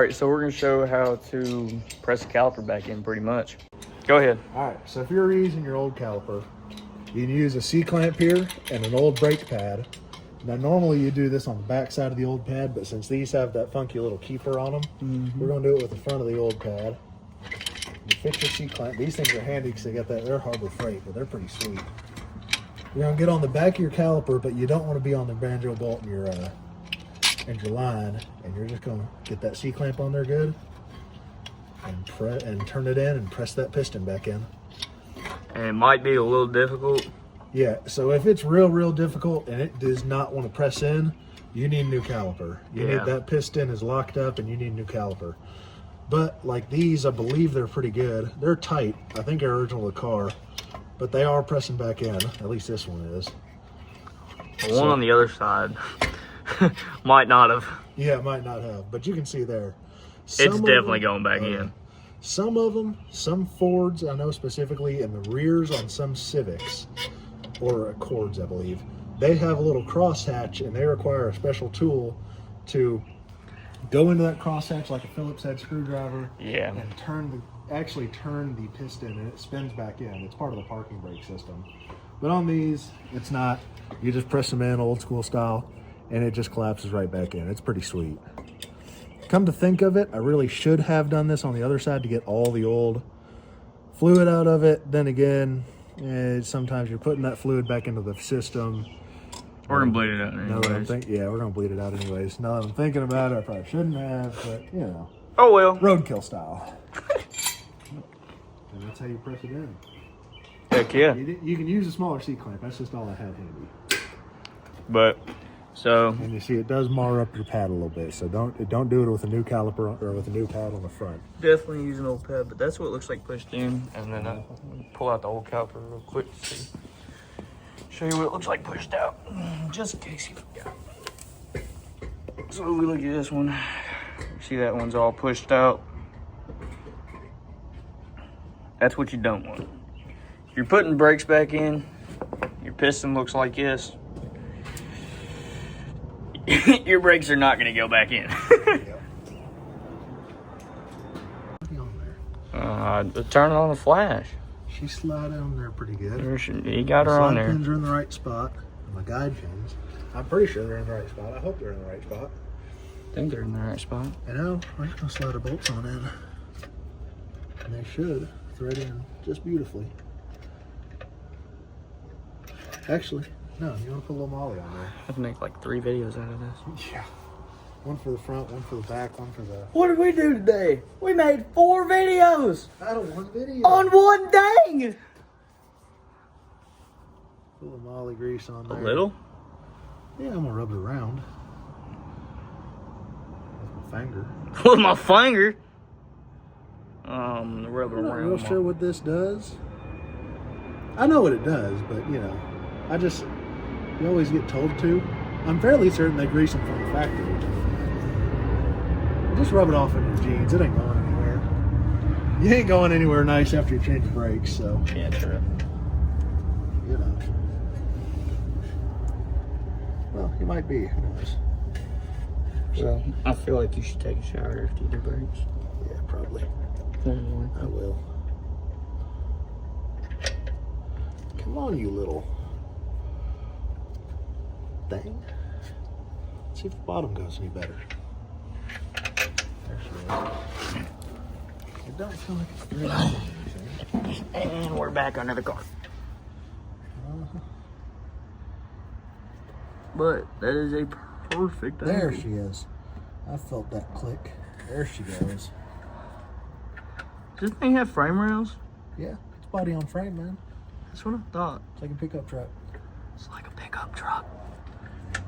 right, so we're gonna show how to press the caliper back in pretty much. Go ahead. All right, so if you're using your old caliper, you can use a C-clamp here and an old brake pad. Now, normally you do this on the back side of the old pad, but since these have that funky little keeper on them, we're gonna do it with the front of the old pad. You fix your C-clamp. These things are handy because they got that, they're Harbor Freight, but they're pretty sweet. You're gonna get on the back of your caliper, but you don't want to be on the banjo bolt in your line, and you're just gonna get that C-clamp on there good, and turn it in and press that piston back in. And it might be a little difficult. Yeah, so if it's real difficult and it does not want to press in, you need a new caliper. You need that piston is locked up and you need a new caliper. But like these, I believe they're pretty good. They're tight. I think they're original to the car, but they are pressing back in. At least this one is. The one on the other side might not have. Yeah, it might not have, but you can see there. It's definitely going back in. Some of them, some Fords, I know specifically, in the rears on some Civics, or Accords, I believe, they have a little crosshatch, and they require a special tool to go into that crosshatch like a Phillips head screwdriver, and actually turn the piston, and it spins back in. It's part of the parking brake system. But on these, it's not. You just press them in old school style, and it just collapses right back in. It's pretty sweet. Come to think of it, I really should have done this on the other side to get all the old fluid out of it. Then again, sometimes you're putting that fluid back into the system. We're gonna bleed it out anyways. We're gonna bleed it out anyways. Now that I'm thinking about it, I probably shouldn't have, but you know. Oh well. Roadkill style. And that's how you press it in. Heck yeah. You can use a smaller C-clamp. That's just all I have handy. But so. And you see, it does mar up your pad a little bit. So don't do it with a new caliper or with a new pad on the front. Definitely use an old pad, but that's what it looks like pushed in. And then pull out the old caliper real quick to see. Show you what it looks like pushed out, just in case you forgot. So we look at this one. See that one's all pushed out. That's what you don't want. If you're putting brakes back in, your piston looks like this. Your brakes are not going to go back in. Turn it on the flash. She slid on there pretty good. He got her on there. The pins are in the right spot. My guide pins, I'm pretty sure they're in the right spot. I hope they're in the right spot. I think they're in the right spot. I know. I'm just going to slide the bolts on in. And they should thread in just beautifully. Actually, no, you want to put a little molly on there. I can make like 3 videos out of this. Yeah. One for the front, one for the back, one for the... What did we do today? We made 4 videos! Out of one video. On one thing! A little molly grease on there. A little? Yeah, I'm going to rub it around. With my finger. With my finger? Rub it I'm not around. real sure what this does. I know what it does, but, you know, you always get told to. I'm fairly certain they grease them from the factory. Just rub it off in your jeans. It ain't going anywhere. You ain't going anywhere nice after you change the brakes, so. Yeah, true. You know. Well, you might be. Who knows? So, I feel like you should take a shower after you do brakes. Yeah, probably. I will. Come on, you little thing. Let's see if the bottom goes any better. There she is. It don't feel like it's really. And we're back under the car. But that is a perfect angle. There she is. I felt that click. There she goes. Does this thing have frame rails? Yeah, it's body on frame, man. That's what I thought. It's like a pickup truck. It's like a pickup truck.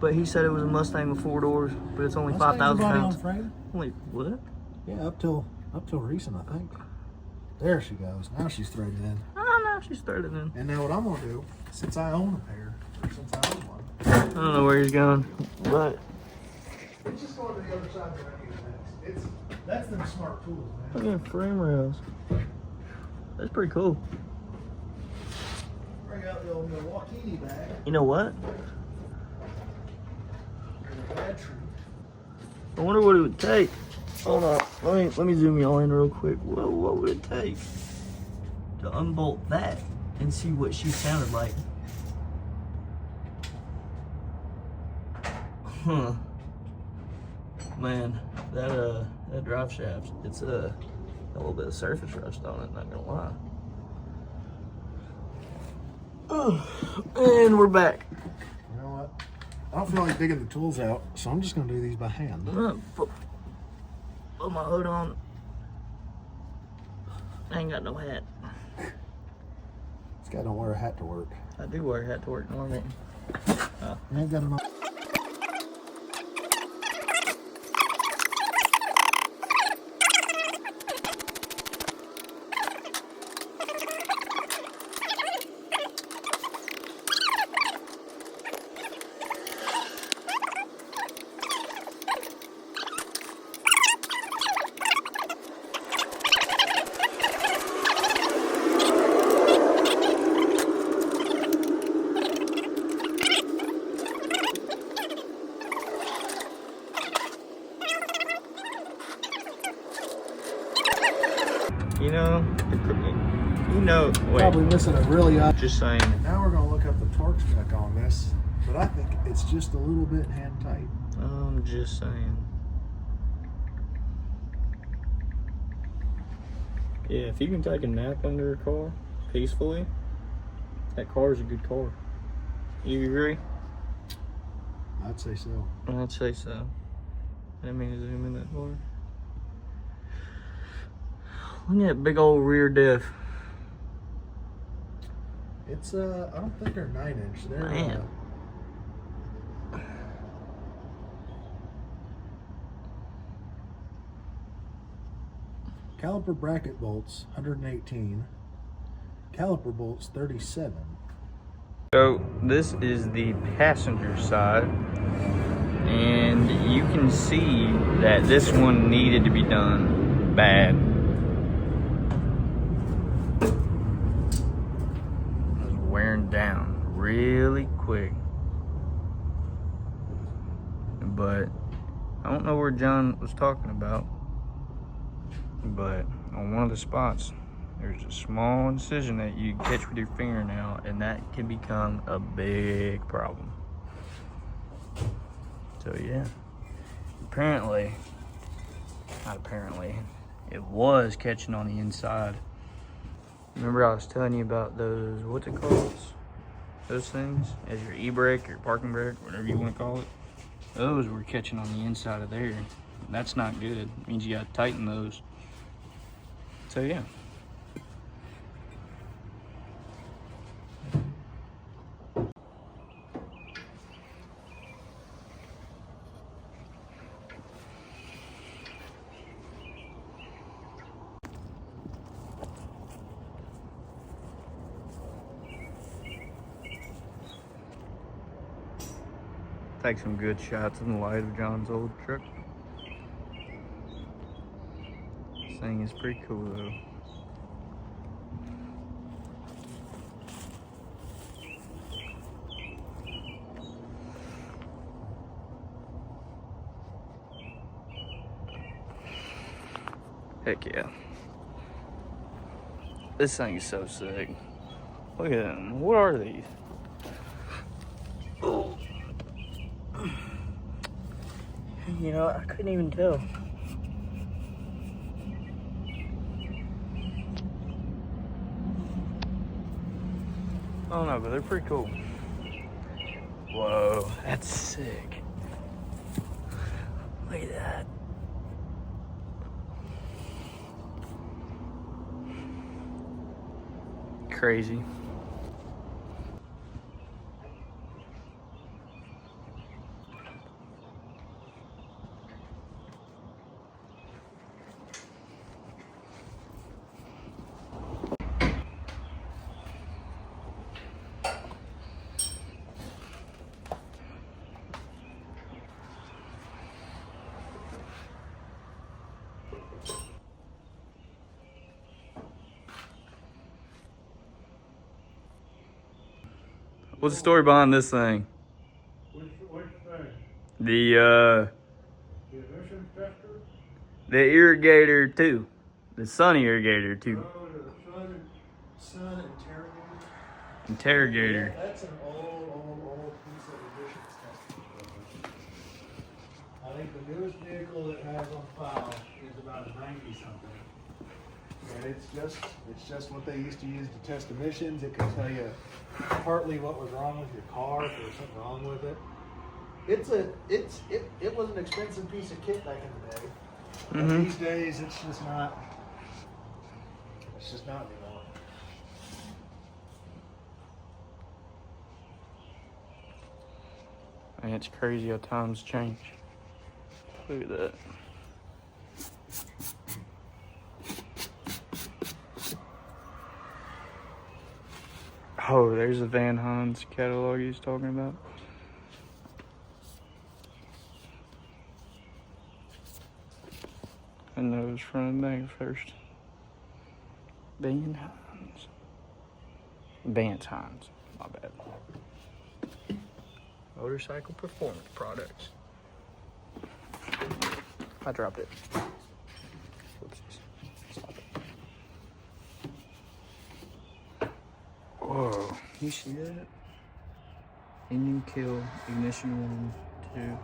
But he said it was a Mustang with 4 doors, but it's only Mustang's 5,000 body pounds. on frame? Only what? Yeah, up till recent, I think. There she goes. Now she's threaded in. Oh no, she's threaded in. And now what I'm gonna do, since I own a pair, or since I own one, I don't know where he's going, but it's just going to the other side that I need next. That's them smart tools, man. look at frame rails. That's pretty cool. Bring out the old Milwaukee bag. You know what? There's a bad tree. I wonder what it would take. Hold on. Let me zoom y'all in real quick. What would it take to unbolt that and see what she sounded like? Huh. Man, that drive shaft, it's a little bit of surface rust on it, not gonna lie. And we're back. You know what? I don't feel like digging the tools out, so I'm just gonna do these by hand. I'm gonna put my hood on. I ain't got no hat. This guy don't wear a hat to work. I do wear a hat to work normally. You ain't got enough. Wait. Probably missing a really odd. Just saying. Now we're gonna look up the torque spec on this, but I think it's just a little bit hand tight. I'm just saying. Yeah, if you can take a nap under a car peacefully, that car is a good car. You agree? I'd say so. I'd say so. I didn't mean to zoom in that far. Look at that big old rear diff. It's I don't think they're 9-inch. They're Man. Caliper bracket bolts 118. Caliper bolts 37. So this is the passenger side, and you can see that this one needed to be done bad. It was wearing down really quick. But I don't know where John was talking about, but on one of the spots there's a small incision that you catch with your fingernail, and that can become a big problem. So yeah, not apparently, it was catching on the inside. Remember I was telling you about those, what's it called? Those things, as your e-brake or parking brake, whatever you want to call it. Those were catching on the inside of there. That's not good. It means you gotta tighten those. So yeah. Take some good shots in the light of John's old truck. This thing is pretty cool though. Heck yeah. This thing is so sick. Look at them. What are these? Oh. You know, I couldn't even tell. I don't know, but they're pretty cool. Whoa, that's sick. Look at that. Crazy. What's the story behind this thing? Which thing? The The emissions tester? The irrigator too. The sun irrigator too. Oh, the sun interrogator. Interrogator. Yeah, that's an old piece of emissions testing. I think the newest vehicle that has on file is about a 90-something. And it's just what they used to use to test emissions. It can tell you partly what was wrong with your car, if there was something wrong with it. It was an expensive piece of kit back in the day. But these days it's just not anymore. Man, it's crazy how times change. Look at that. Oh, there's the Van Hans catalog he's talking about. And those from the back first. Van Hans. Vance Hans. My bad. Motorcycle performance products. I dropped it. Whoopsies. Stop it. Whoa. You see that? Engine kill, ignition 1, 2,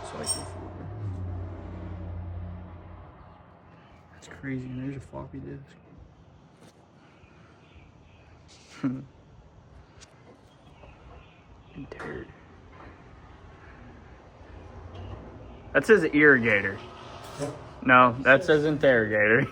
cycle 4. That's crazy. And there's a floppy disk. Interior. That says irrigator. No, that says interrogator.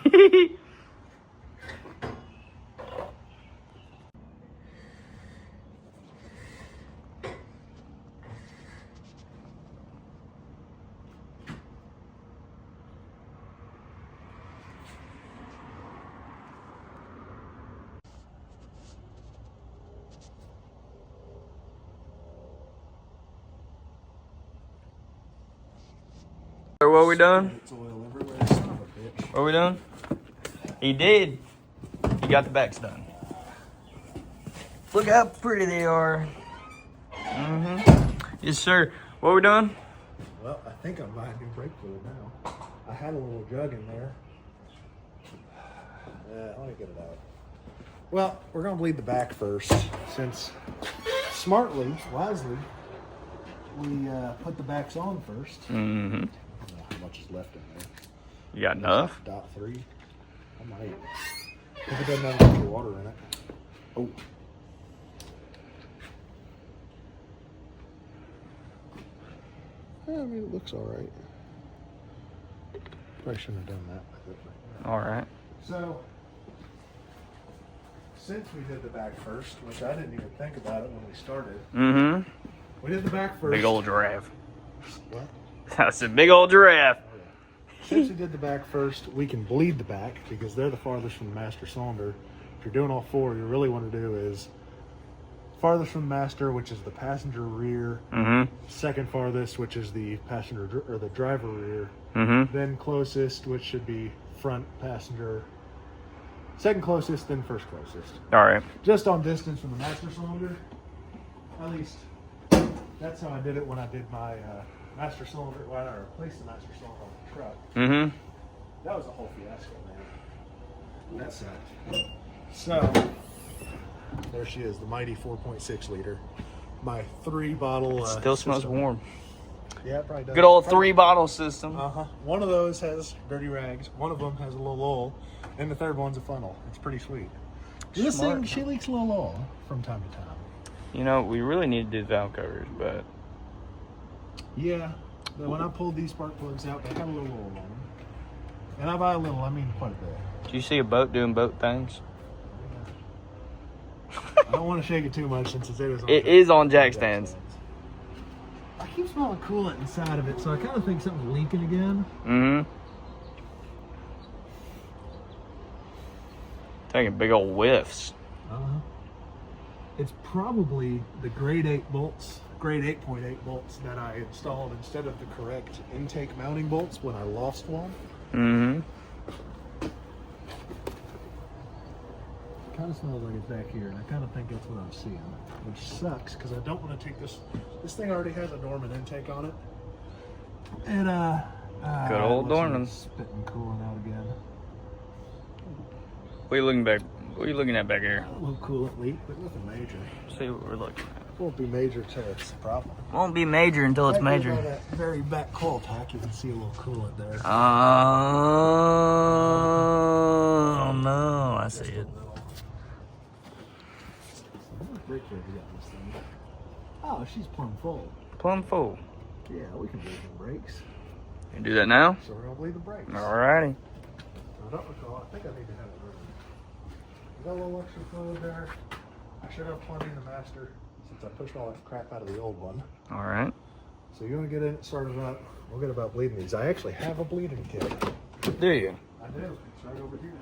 What we done? It's oil everywhere, son of a bitch. What we done? He did. He got the backs done. Look how pretty they are. Yes, sir. What we done? Well, I think I'm buying new brake fluid now. I had a little jug in there. Let me get it out. Well, we're gonna bleed the back first, since wisely, we put the backs on first. I don't know how much is left in there. You got enough? .3. I might. If it doesn't have any water in it. Oh. Yeah, I mean, it looks all right. Probably shouldn't have done that with it. All right. So, since we did the back first, which I didn't even think about it when we started. We did the back first. Big old giraffe. What? That's a big old giraffe. Since we did the back first, we can bleed the back because they're the farthest from the master cylinder. If you're doing all four, you really want to do is farthest from the master, which is the passenger rear. Second farthest, which is the passenger or the driver rear. Then closest, which should be front passenger. Second closest, then first closest. All right. Just on distance from the master cylinder. At least that's how I did it when I did my master cylinder. When I replaced the master cylinder on the truck. That was a whole fiasco, man. That sucked. So there she is, the mighty 4.6 liter. My 3-bottle. Still smells system. warm. Yeah, it probably does. Good old 3-bottle system. One of those has dirty rags. One of them has a little oil, and the third one's a funnel. It's pretty sweet. This thing, she leaks a little oil from time to time. You know, we really need to do valve covers, but yeah, but when I pulled these spark plugs out, they had a little oil on them. And I buy a little, I mean quite a bit. do you see a boat doing boat things? I don't want to shake it too much since It is on jack stands. I keep smelling coolant inside of it, so I kind of think something's leaking again. Taking big old whiffs. It's probably the grade 8 bolts, grade 8.8 bolts that I installed instead of the correct intake mounting bolts when I lost one. Kind of smells like it's back here, and I kind of think that's what I'm seeing, which sucks because I don't want to take this. This thing already has a Dorman intake on it, and Good old Dornan. Spitting, cooling out again. What are you looking back? What are you looking at back here? A little coolant leak, but nothing major. See what we're looking at. Won't be major until it's a problem. Won't be major until it's Right there major. by that very back coil pack, you can see a little coolant there. Oh no, I see it. How much brake rate we got in this thing? Oh, she's plumb full. Plumb full. Yeah, we can bleed the brakes. You do that now? So we're gonna bleed the brakes. Alrighty. I don't recall. I think I need to have it running. Got a little extra fluid there. I should have plenty in the master since I pushed all that crap out of the old one. Alright. So you want to get it started up. We'll get about bleeding these. I actually have a bleeding kit. Do you? I do. It's right over here.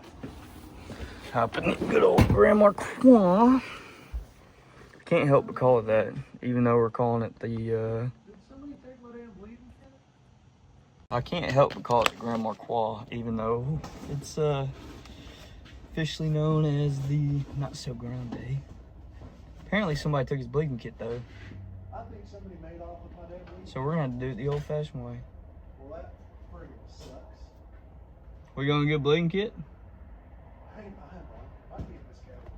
Hop in the good old Grandma Qua. Can't help but call it that, even though we're calling it the, Did somebody take my damn bleeding kit? I can't help but call it the Grandma Qua, even though it's, officially known as the Not So Grande. Apparently somebody took his bleeding kit, though. I think somebody made off with my damn bleeding. So we're gonna have to do it the old-fashioned way. Well, that friggin' sucks. We gonna get a bleeding kit? I have one. I need this cabin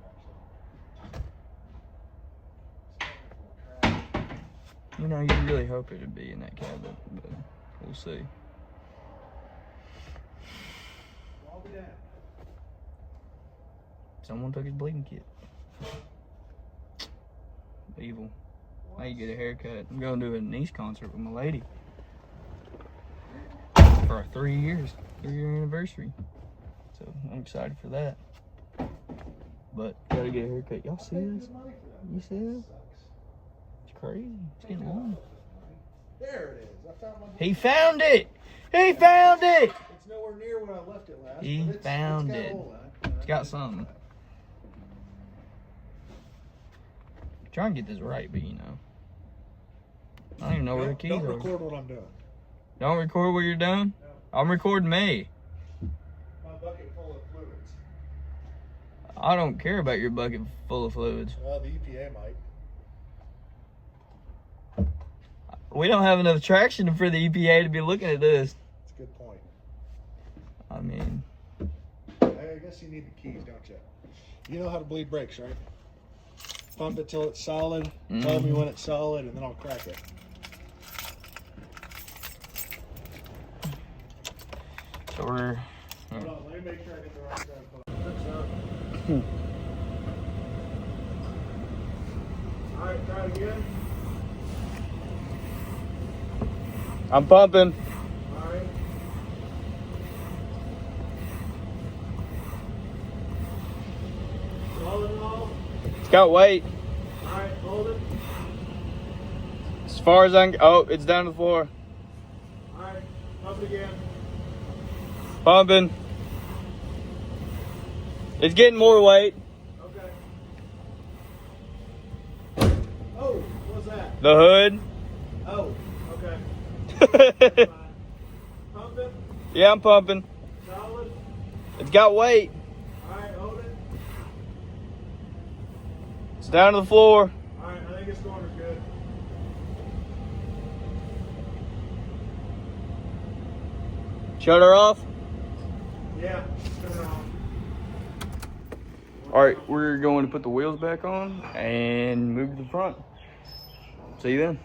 actually. You know, you really hope it'd be in that cabinet, but we'll see. I'll be down. Someone took his bleeding kit. Evil. Now you get a haircut. I'm going to do a niece concert with my lady. For our 3 years. 3-year anniversary. So I'm excited for that. But gotta get a haircut. Y'all see this? You see this? It's crazy. It's getting long. There it is. I found my He found it! He found it! It's nowhere near where I left it last. He but it's found got a it. hole in It's got something. Try and get this right, but you know. I don't even know where the keys Don't are. record what I'm doing. Don't record what you're doing? No. I'm recording me. My bucket full of fluids. I don't care about your bucket full of fluids. Well, the EPA might. We don't have enough traction for the EPA to be looking at this. That's a good point. I mean, I guess you need the keys, don't you? You know how to bleed brakes, right? Pump it till it's solid. Tell me when it's solid, and then I'll crack it. so we're... Hold on, let me make sure I get the right side. All right, try it again. I'm pumping. All right. Solid and all. It's got weight. All right, hold it. As far as I can... Oh, it's down to the floor. All right, pump it again. Pumping. It's getting more weight. Okay. Oh, what was that? The hood. Oh, okay. Fine. Pump it. Yeah, I'm pumping. Solid. It's got weight. All right, hold it. It's down to the floor. All right, I think it's going good. Shut her off. Yeah, turn it on. All right, we're going to put the wheels back on and move to the front. See you then.